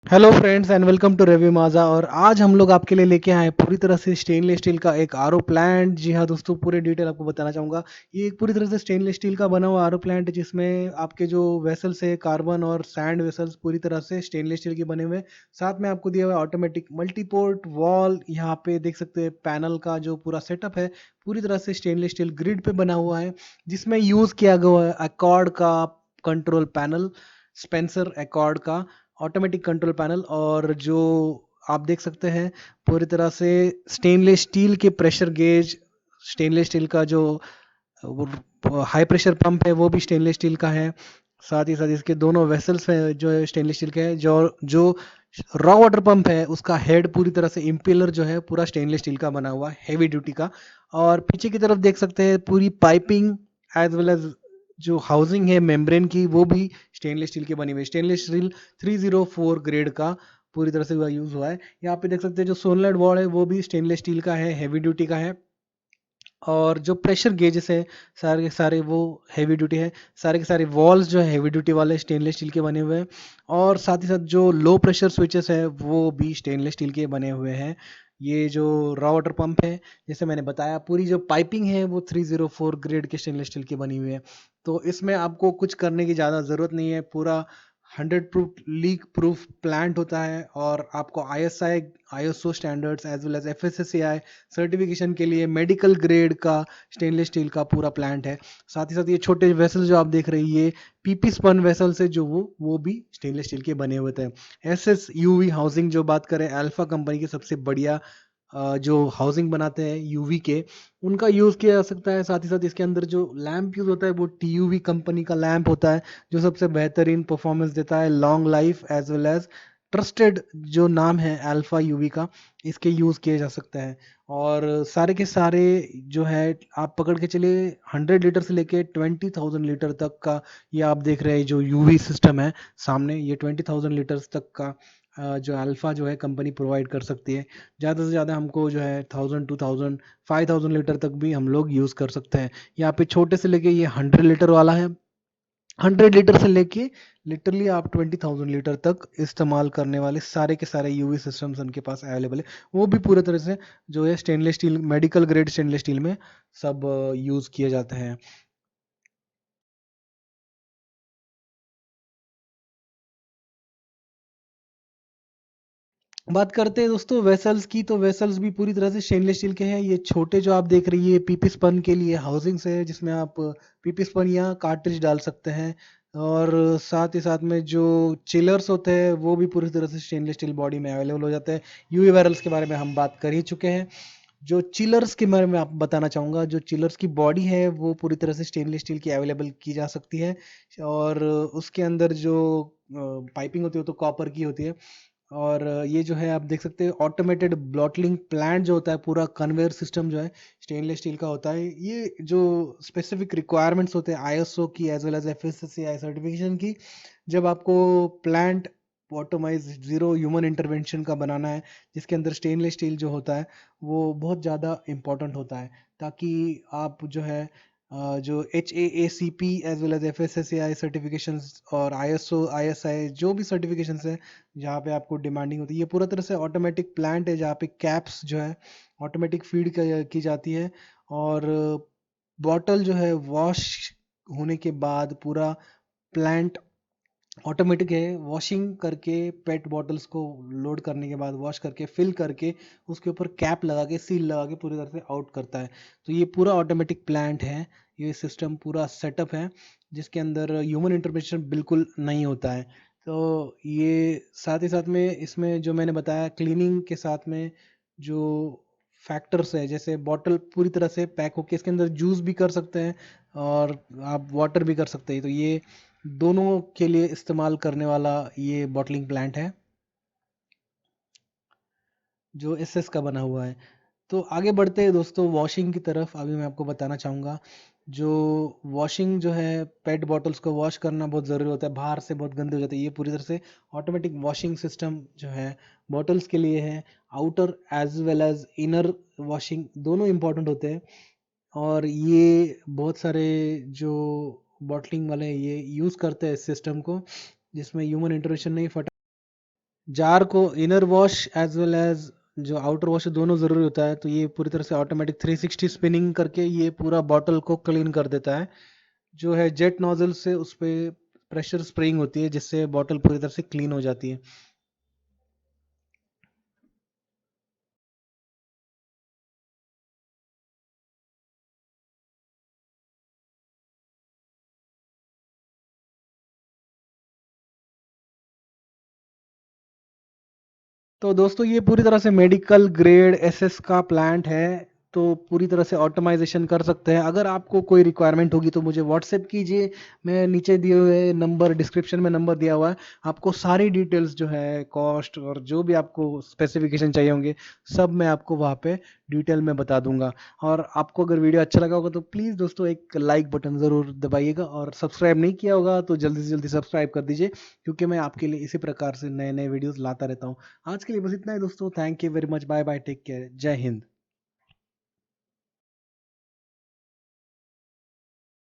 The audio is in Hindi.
Hello friends and welcome to review Maja. और आज हम लोग आपके लिए लेके आए हैं पूरी तरह से स्टेनलेस स्टील का एक आरओ प्लांट। जी हाँ दोस्तों, पूरे डिटेल आपको बताना चाहूँगा। ये एक पूरी तरह से स्टेनलेस स्टील का बना हुआ आरओ प्लांट है, जिसमें आपके जो वेसल्स है कार्बन और सैंड वेसल्स पूरी तरह से स्टेनलेस स्टील के बने हुए हैं। साथ में आपको दिया हुआ है ऑटोमेटिक मल्टीपोर्ट वॉल। यहाँ पे देख सकते हैं पैनल का जो पूरा सेटअप है पूरी तरह से स्टेनलेस स्टील ग्रिड पे बना हुआ है, जिसमें यूज़ किया गया है अकॉर्ड का कंट्रोल पैनल, स्पेंसर अकॉर्ड का ऑटोमेटिक कंट्रोल पैनल। और जो आप देख सकते हैं पूरी तरह से स्टेनलेस स्टील के प्रेशर गेज, स्टेनलेस स्टील का जो हाई प्रेशर पंप है वो भी स्टेनलेस स्टील का है। साथ ही साथ इसके दोनों वेसल्स हैं जो है स्टेनलेस स्टील के हैं। जो जो रॉ वाटर पंप है उसका हेड पूरी तरह से इम्पेलर जो है पूरा स्टेनलेस स्टील का बना हुआ है, हैवी ड्यूटी का। और पीछे की तरफ देख सकते हैं पूरी पाइपिंग एज वेल एज जो हाउसिंग है मेम्ब्रेन की वो भी स्टेनलेस स्टील की बनी हुई है। स्टेनलेस स्टील 304 ग्रेड का पूरी तरह से वह यूज हुआ है। यहाँ पे देख सकते हैं जो सोलनॉइड वॉल है वो भी स्टेनलेस स्टील का है, हैवी ड्यूटी का है। और जो प्रेशर गेजेस है सारे के सारे वो हैवी ड्यूटी है। सारे के सारे वॉल्स जो है हैवी ड्यूटी वाले स्टेनलेस स्टील के बने हुए हैं। और साथ ही साथ जो लो प्रेशर स्विचेस है वो भी स्टेनलेस स्टील के बने हुए हैं। ये जो रॉ वाटर पंप है, जैसे मैंने बताया, पूरी जो पाइपिंग है वो 304 ग्रेड के स्टेनलेस स्टील की बनी हुई है। तो इसमें आपको कुछ करने की ज़्यादा ज़रूरत नहीं है। पूरा 100 प्रूफ लीक प्रूफ प्लांट होता है। और आपको ISI ISO standards as well as FSSAI certification के लिए मेडिकल ग्रेड का स्टेनलेस स्टील का पूरा प्लांट है। साथ ही साथ ये छोटे वेसल जो आप देख रहे हैं ये पीपी स्पन वेसल से जो वो भी स्टेनलेस स्टील के बने हुए थे। एसएस यूवी हाउसिंग जो बात करें, अल्फा कंपनी की सबसे बढ़िया जो हाउसिंग बनाते हैं यूवी के, उनका यूज़ किया जा सकता है। साथ ही साथ इसके अंदर जो लैंप यूज़ होता है वो टीयूवी कंपनी का लैंप होता है, जो सबसे बेहतरीन परफॉर्मेंस देता है, long life as well as trusted जो नाम है अल्फा यूवी का, इसके यूज़ किए जा सकता है। और सारे के सारे जो है आप पकड़ के चलिए 100 लीटर से लेके 20,000 लीटर तक का ये आप देख रहे हैं जो यूवी सिस्टम है सामने, ये 20,000 लीटर्स तक का जो अल्फा जो है कंपनी प्रोवाइड कर सकती है। ज़्यादा से ज़्यादा हमको जो है 1000 2000 5000 लीटर तक भी हम लोग यूज़ कर सकते हैं। यहाँ पे छोटे से लेके ये 100 लीटर वाला है। 100 लीटर से लेके लिटरली आप 20,000 लीटर तक इस्तेमाल करने वाले सारे के सारे यूवी सिस्टम्स उनके पास अवेलेबल है। वो भी पूरे तरह से जो है stainless steel, medical grade stainless steel में सब यूज़ किए जाते हैं। बात करते हैं दोस्तों वेसल्स की, तो वेसल्स भी पूरी तरह से स्टेनलेस स्टील के हैं। ये छोटे जो आप देख रही है पीपी स्पन के लिए हाउसिंग्स है, जिसमें आप पीपी स्पन या कार्ट्रिज डाल सकते हैं। और साथ ही साथ में जो चिलर्स होते हैं वो भी पूरी तरह से स्टेनलेस स्टील बॉडी में अवेलेबल हो जाते हैं। यूवी बैरल्स के बारे में हम बात कर ही चुके हैं। जो चिलर्स के बारे में आप बताना चाहूँगा, जो चिलर्स की बॉडी है वो पूरी तरह से स्टेनलेस स्टील की अवेलेबल की जा सकती है। और उसके अंदर जो पाइपिंग होती है वो तो कॉपर की होती है। और ये जो है आप देख सकते हैं ऑटोमेटेड ब्लॉटलिंग प्लांट जो होता है, पूरा कन्वेयर सिस्टम जो है स्टेनलेस स्टील का होता है। ये जो स्पेसिफिक रिक्वायरमेंट्स होते हैं आईएसओ की as well as FSSAI certification की, जब आपको plant automise zero human intervention का बनाना है, जिसके अंदर स्टेनलेस स्टील जो होता है वो बहुत ज़्यादा इंपॉर्टेंट होता है, ताकि आप जो है जो H A C P as well as F S S A I certifications और I S O I S I जो भी सर्टिफिकेशंस है जहाँ पे आपको डिमांडिंग होती है, ये पूरा तरह से ऑटोमेटिक प्लांट है जहाँ पे कैप्स जो है ऑटोमेटिक फीड की जाती है। और बॉटल जो है वॉश होने के बाद पूरा प्लांट ऑटोमेटिक है, वॉशिंग करके पेट बॉटल्स को लोड करने के बाद वॉश करके फिल करके उसके ऊपर कैप लगा के सील लगा के पूरी तरह से आउट करता है। तो ये पूरा ऑटोमेटिक प्लांट है, ये सिस्टम पूरा सेटअप है जिसके अंदर ह्यूमन इंटरवेंशन बिल्कुल नहीं होता है। तो ये साथ ही साथ में इसमें जो मैंने बताया क्लीनिंग के साथ में जो फैक्टर्स है, जैसे बॉटल पूरी तरह से पैक होके इसके अंदर जूस भी कर सकते हैं और आप वाटर भी कर सकते हैं। तो ये दोनों के लिए इस्तेमाल करने वाला ये बॉटलिंग प्लांट है जो एसएस का बना हुआ है। तो आगे बढ़ते हैं दोस्तों वॉशिंग की तरफ। अभी मैं आपको बताना चाहूँगा जो वॉशिंग जो है पेट बॉटल्स को वॉश करना बहुत ज़रूरी होता है, बाहर से बहुत गंदे हो जाते हैं। ये पूरी तरह से ऑटोमेटिक वॉशिंग सिस्टम जो है बॉटल्स के लिए है। Outer as well as inner washing दोनों इंपॉर्टेंट होते हैं। और ये बहुत सारे जो बॉटलिंग वाले ये यूज़ करते हैं इस सिस्टम को, जिसमें ह्यूमन इंटरवेंशन नहीं, जार को inner wash as well as जो आउटर वॉश है दोनों ज़रूरी होता है। तो ये पूरी तरह से ऑटोमेटिक 360 स्पिनिंग करके ये पूरा बॉटल को क्लीन कर देता है। जो है जेट नोजल से उस पे प्रेशर स्प्रेइंग होती है जिससे बॉटल पूरी तरह से क्लीन हो जाती है। तो दोस्तों ये पूरी तरह से मेडिकल ग्रेड एसएस का प्लांट है। तो पूरी तरह से ऑटोमाइजेशन कर सकते हैं। अगर आपको कोई रिक्वायरमेंट होगी तो मुझे व्हाट्सएप कीजिए। मैं नीचे दिए हुए नंबर, डिस्क्रिप्शन में नंबर दिया हुआ है। आपको सारी डिटेल्स जो है कॉस्ट और जो भी आपको स्पेसिफिकेशन चाहिए होंगे सब मैं आपको वहाँ पे डिटेल में बता दूंगा। और आपको अगर वीडियो अच्छा लगा होगा तो प्लीज़ दोस्तों एक लाइक बटन ज़रूर दबाइएगा, और सब्सक्राइब नहीं किया होगा तो जल्दी से जल्दी सब्सक्राइब कर दीजिए, क्योंकि मैं आपके लिए इसी प्रकार से नए नए वीडियोज़ लाता रहता हूँ। आज के लिए बस इतना ही दोस्तों। Thank you very much. Bye bye, take care, जय हिंद।